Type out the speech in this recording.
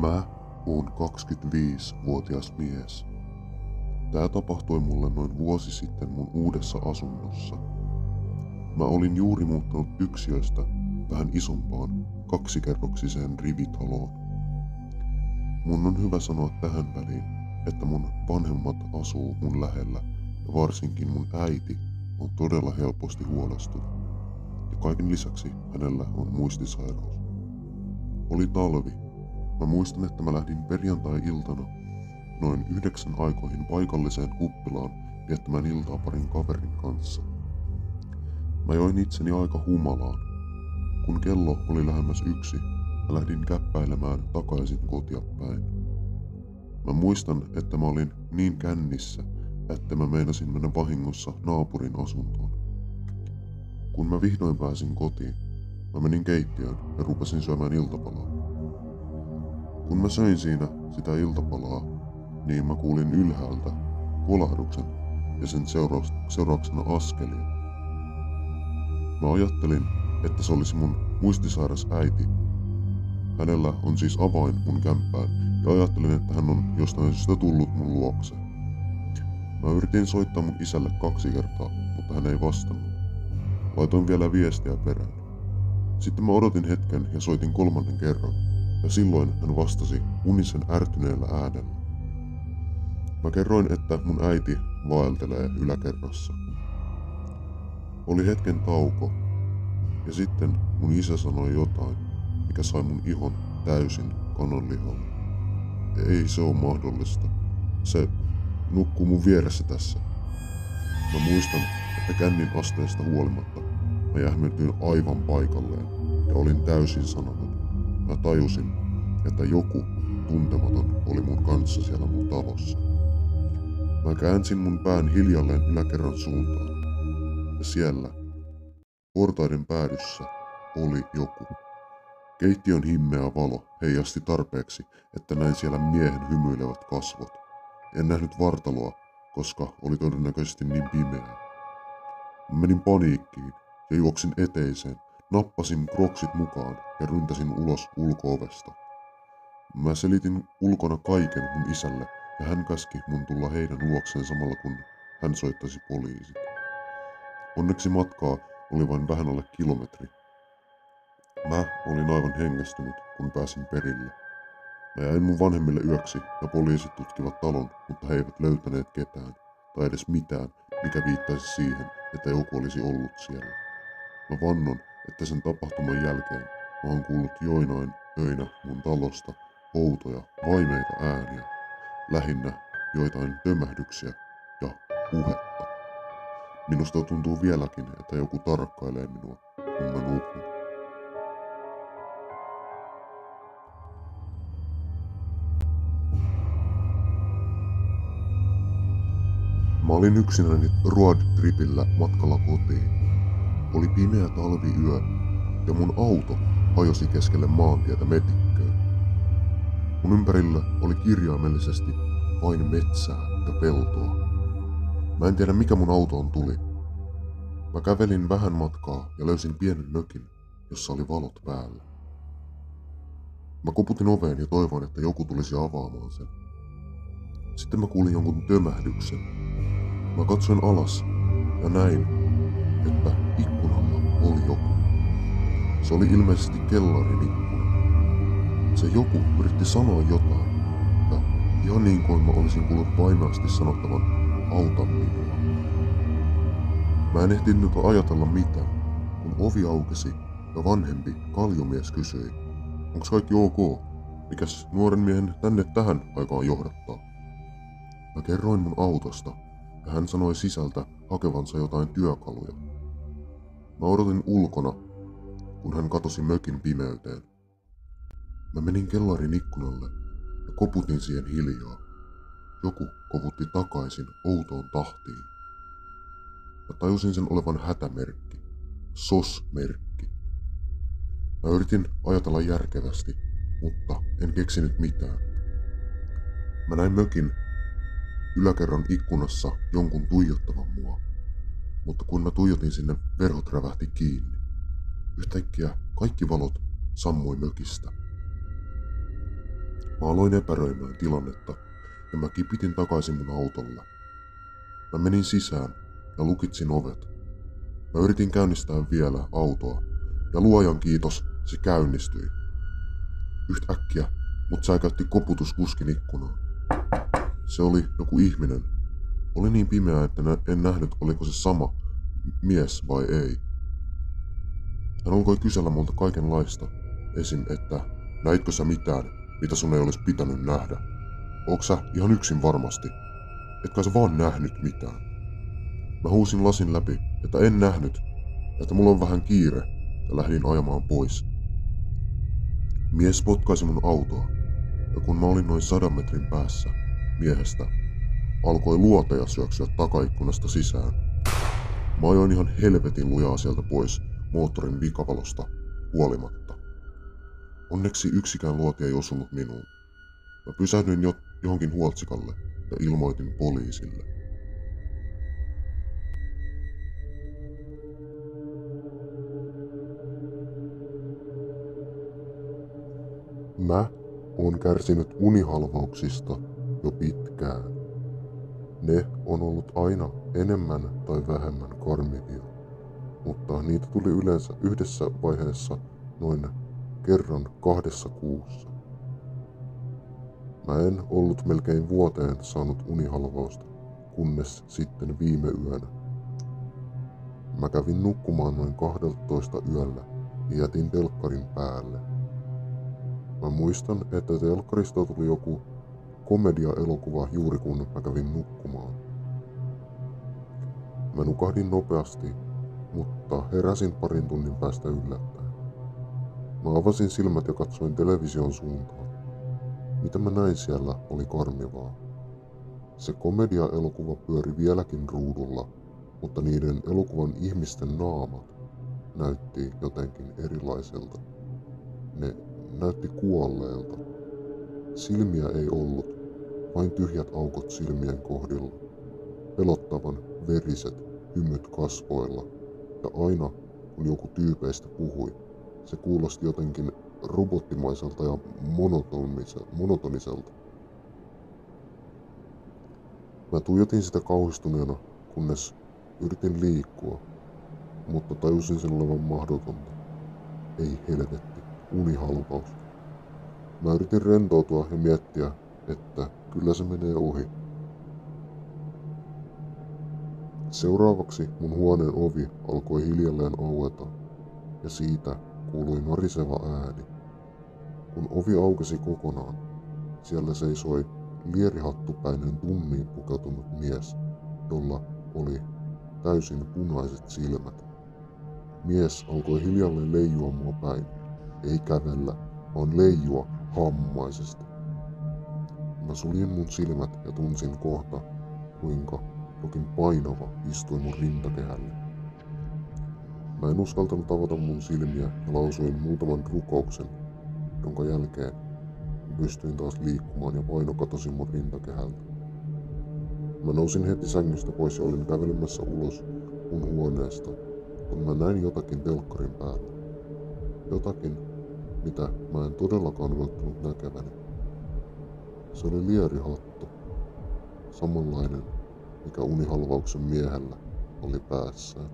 Mä oon 25-vuotias mies. Tää tapahtui mulle noin vuosi sitten mun uudessa asunnossa. Mä olin juuri muuttanut yksiöstä vähän isompaan, kaksikerroksiseen rivitaloon. Mun on hyvä sanoa tähän väliin, että mun vanhemmat asuu mun lähellä ja varsinkin mun äiti on todella helposti huolestunut. Ja kaiken lisäksi hänellä on muistisairaus. Oli talvi. Mä muistan, että mä lähdin perjantai-iltana noin 9 aikoihin paikalliseen kuppilaan viettämään iltaa parin kaverin kanssa. Mä join itseni aika humalaan. Kun kello oli lähemmäs 1, mä lähdin käppäilemään takaisin kotia päin. Mä muistan, että mä olin niin kännissä, että mä meinasin mennä vahingossa naapurin asuntoon. Kun mä vihdoin pääsin kotiin, mä menin keittiöön ja rupesin syömään iltapalaa. Kun mä söin siinä sitä iltapalaa, niin mä kuulin ylhäältä kolahduksen ja sen seurauksena askelia. Mä ajattelin, että se olisi mun muistisairas äiti. Hänellä on siis avain mun kämppään ja ajattelin, että hän on jostain syystä tullut mun luokse. Mä yritin soittaa mun isälle 2 kertaa, mutta hän ei vastannut. Laitoin vielä viestiä perään. Sitten mä odotin hetken ja soitin 3. kerran. Ja silloin hän vastasi unisen ärtyneellä äänellä. Mä kerroin, että mun äiti vaeltelee yläkerrassa. Oli hetken tauko, ja sitten mun isä sanoi jotain, mikä sai mun ihon täysin kananlihalle. Ei se ole mahdollista. Se nukkuu mun vieressä tässä. Mä muistan, että kännin asteesta huolimatta mä jähmetyin aivan paikalleen ja olin täysin sanaton. Mä tajusin, että joku tuntematon oli mun kanssa siellä mun talossa. Mä käänsin mun pään hiljalleen yläkerran suuntaan. Ja siellä, portaiden päädyssä, oli joku. Keittiön himmeä valo heijasti tarpeeksi, että näin siellä miehen hymyilevät kasvot. En nähnyt vartaloa, koska oli todennäköisesti niin pimeää. Mä menin paniikkiin ja juoksin eteiseen. Nappasin kroksit mukaan ja ryntäsin ulos ulko-ovesta. Mä selitin ulkona kaiken mun isälle ja hän käski mun tulla heidän luokseen samalla kun hän soittaisi poliisit. Onneksi matkaa oli vain vähän alle kilometri. Mä olin aivan hengästynyt, kun pääsin perille. Mä jäin mun vanhemmille yöksi ja poliisit tutkivat talon, mutta he eivät löytäneet ketään tai edes mitään, mikä viittaisi siihen, että joku olisi ollut siellä. Mä vannon, että sen tapahtuman jälkeen mä oon kuullut joinain öinä mun talosta outoja, vaimeita ääniä, lähinnä joitain tömähdyksiä ja puhetta. Minusta tuntuu vieläkin, että joku tarkkailee minua, kun mä nukun. Mä olin yksinäni roadtripillä matkalla kotiin. Oli pimeä talviyö ja mun auto hajosi keskelle maantietä metikköön. Mun ympärillä oli kirjaimellisesti vain metsää ja peltoa. Mä en tiedä mikä mun autoon tuli. Mä kävelin vähän matkaa ja löysin pienen mökin, jossa oli valot päällä. Mä koputin oveen ja toivoin, että joku tulisi avaamaan sen. Sitten mä kuulin jonkun tömähdyksen. Mä katsoin alas ja näin, että ikkunalla oli joku. Se oli ilmeisesti kellarin ikkuna. Se joku yritti sanoa jotain, ja ihan niin kuin mä olisin kuullut vaimeasti sanottavan, auta minua. Mä en ehtinyt ajatella mitään, kun ovi aukesi ja vanhempi kaljumies kysyi, onks kaikki ok? Mikäs nuoren miehen tänne tähän aikaan johdattaa? Mä kerroin mun autosta, ja hän sanoi sisältä hakevansa jotain työkaluja. Mä odotin ulkona, kun hän katosi mökin pimeyteen. Mä menin kellarin ikkunalle ja koputin siihen hiljaa. Joku koputti takaisin outoon tahtiin. Mä tajusin sen olevan hätämerkki, SOS-merkki. Mä yritin ajatella järkevästi, mutta en keksinyt mitään. Mä näin mökin yläkerran ikkunassa jonkun tuijottavan mua. Mutta kun mä tuijotin sinne, verhot rävähti kiinni. Yhtäkkiä kaikki valot sammui mökistä. Mä aloin epäröimään tilannetta ja mä kipitin takaisin mun autolle. Mä menin sisään ja lukitsin ovet. Mä yritin käynnistää vielä autoa ja luojan kiitos se käynnistyi. Yhtäkkiä mut säikäytti koputus kuskin ikkunaan. Se oli joku ihminen. Oli niin pimeä, että en nähnyt oliko se sama mies vai ei. Hän alkoi kysellä multa kaikenlaista. Esim. Että näitkö sä mitään, mitä sun ei olisi pitänyt nähdä? Onko sä ihan yksin varmasti? Etkä sä vaan nähnyt mitään? Mä huusin lasin läpi, että en nähnyt, että mulla on vähän kiire ja lähdin ajamaan pois. Mies potkaisi mun autoa ja kun mä olin noin 100 metrin päässä miehestä, alkoi luoteja syöksyä takaikkunasta sisään. Mä ajoin ihan helvetin lujaa sieltä pois moottorin vikavalosta huolimatta. Onneksi yksikään luoti ei osunut minuun. Mä pysähdyin johonkin huoltsikalle ja ilmoitin poliisille. Mä oon kärsinyt unihalvauksista jo pitkään. Ne on ollut aina enemmän tai vähemmän karmivia, mutta niitä tuli yleensä yhdessä vaiheessa noin kerran 2 kuussa. Mä en ollut melkein vuoteen saanut unihalvausta, kunnes sitten viime yönä. Mä kävin nukkumaan noin 12 yöllä ja jätin telkkarin päälle. Mä muistan, että telkkarista tuli joku komedia-elokuva juuri kun mä kävin nukkumaan. Mä nukahdin nopeasti, mutta heräsin parin tunnin päästä yllättäen. Mä avasin silmät ja katsoin television suuntaan. Mitä mä näin siellä oli karmivaa. Se komedia-elokuva pyöri vieläkin ruudulla, mutta niiden elokuvan ihmisten naamat näytti jotenkin erilaiselta. Ne näytti kuolleelta. Silmiä ei ollut, vain tyhjät aukot silmien kohdilla. Pelottavan veriset hymyt kasvoilla. Ja aina kun joku tyypeistä puhui, se kuulosti jotenkin robottimaiselta ja monotoniselta. Mä tuijotin sitä kauhistuneena, kunnes yritin liikkua, mutta tajusin sen olevan mahdotonta. Ei helvetti, unihalvaus. Mä yritin rentoutua ja miettiä, että kyllä se menee ohi. Seuraavaksi mun huoneen ovi alkoi hiljalleen aueta ja siitä kuului nariseva ääni. Kun ovi aukesi kokonaan, siellä seisoi lierihattupäinen tummiin pukeutunut mies, jolla oli täysin punaiset silmät. Mies alkoi hiljalleen leijua mua päin, ei kävellä, vaan leijua hammaisesti. Mä suljin mun silmät ja tunsin kohta, kuinka jokin painava istui mun rintakehälle. Mä en uskaltanut avata mun silmiä ja lausuin muutaman rukouksen, jonka jälkeen pystyin taas liikkumaan ja paino katosi mun rintakehältä. Mä nousin heti sängystä pois ja olin kävelemässä ulos mun huoneesta, kun mä näin jotakin telkkarin päällä. Jotakin, mitä mä en todellakaan odottanut näkeväni. Se oli lierihattu, samanlainen, mikä unihalvauksen miehellä oli päässään.